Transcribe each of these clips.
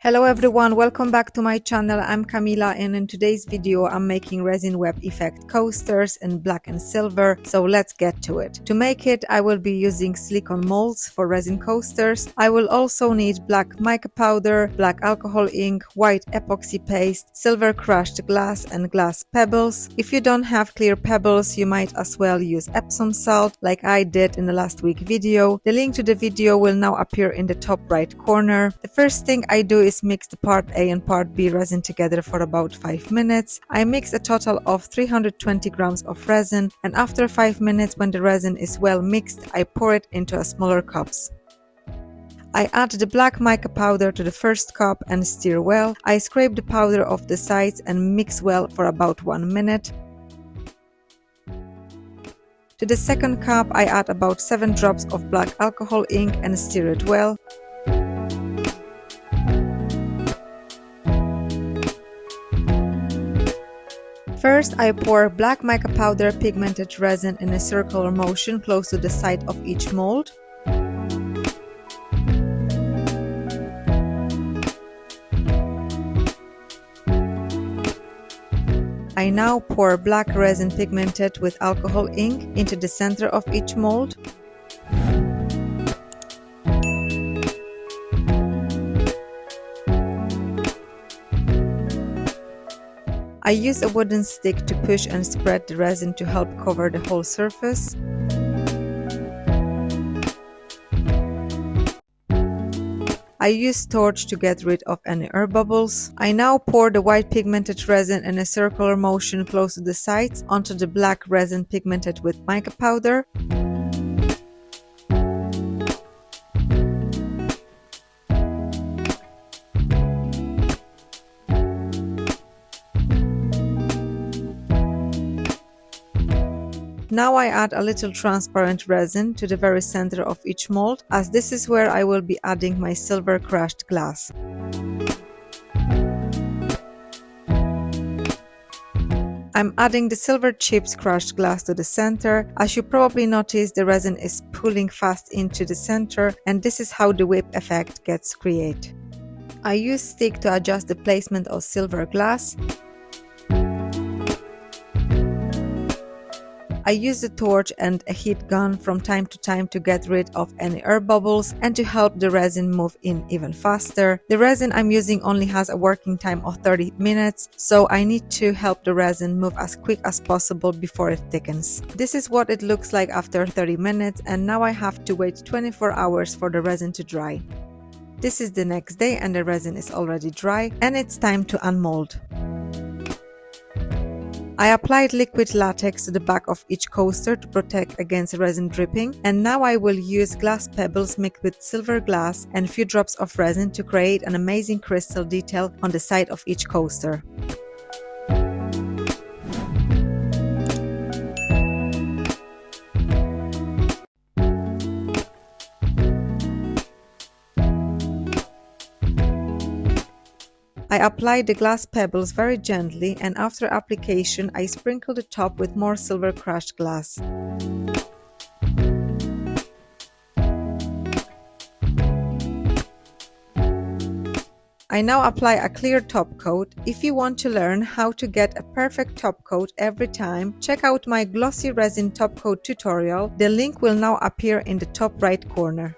Hello everyone, welcome back to my channel. I'm Camila and in today's video I'm making resin web effect coasters in black and silver, so let's get to it. To make it I will be using silicone molds for resin coasters. I will also need black mica powder, black alcohol ink, white epoxy paste, silver crushed glass and glass pebbles. If you don't have clear pebbles you might as well use Epsom salt like I did in the last week video. The link to the video will now appear in the top right corner. The first thing I do is mix the part A and part B resin together for about 5 minutes. I mix a total of 320 grams of resin, and after 5 minutes when the resin is well mixed, I pour it into a smaller cups. I add the black mica powder to the first cup and stir well. I scrape the powder off the sides and mix well for about 1 minute. To the second cup I add about 7 drops of black alcohol ink and stir it well. First, I pour black mica powder pigmented resin in a circular motion close to the side of each mold. I now pour black resin pigmented with alcohol ink into the center of each mold. I use a wooden stick to push and spread the resin to help cover the whole surface. I use torch to get rid of any air bubbles. I now pour the white pigmented resin in a circular motion close to the sides onto the black resin pigmented with mica powder. Now I add a little transparent resin to the very center of each mold, as this is where I will be adding my silver crushed glass. I'm adding the silver chips crushed glass to the center. As you probably noticed, the resin is pulling fast into the center, and this is how the whip effect gets created. I use stick to adjust the placement of silver glass. I use the torch and a heat gun from time to time to get rid of any air bubbles and to help the resin move in even faster. The resin I'm using only has a working time of 30 minutes, so I need to help the resin move as quick as possible before it thickens. This is what it looks like after 30 minutes, and now I have to wait 24 hours for the resin to dry. This is the next day and the resin is already dry, and it's time to unmold. I applied liquid latex to the back of each coaster to protect against resin dripping, and now I will use glass pebbles mixed with silver glass and a few drops of resin to create an amazing crystal detail on the side of each coaster. I apply the glass pebbles very gently, and after application I sprinkle the top with more silver crushed glass. I now apply a clear top coat. If you want to learn how to get a perfect top coat every time, check out my glossy resin top coat tutorial. The link will now appear in the top right corner.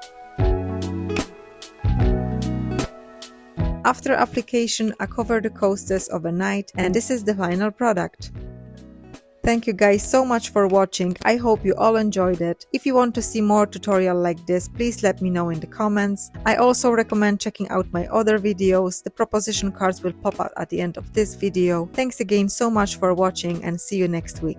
After application, I cover the coasters overnight, and this is the final product. Thank you guys so much for watching. I hope you all enjoyed it. If you want to see more tutorial like this, please let me know in the comments. I also recommend checking out my other videos. The proposition cards will pop out at the end of this video. Thanks again so much for watching, and see you next week.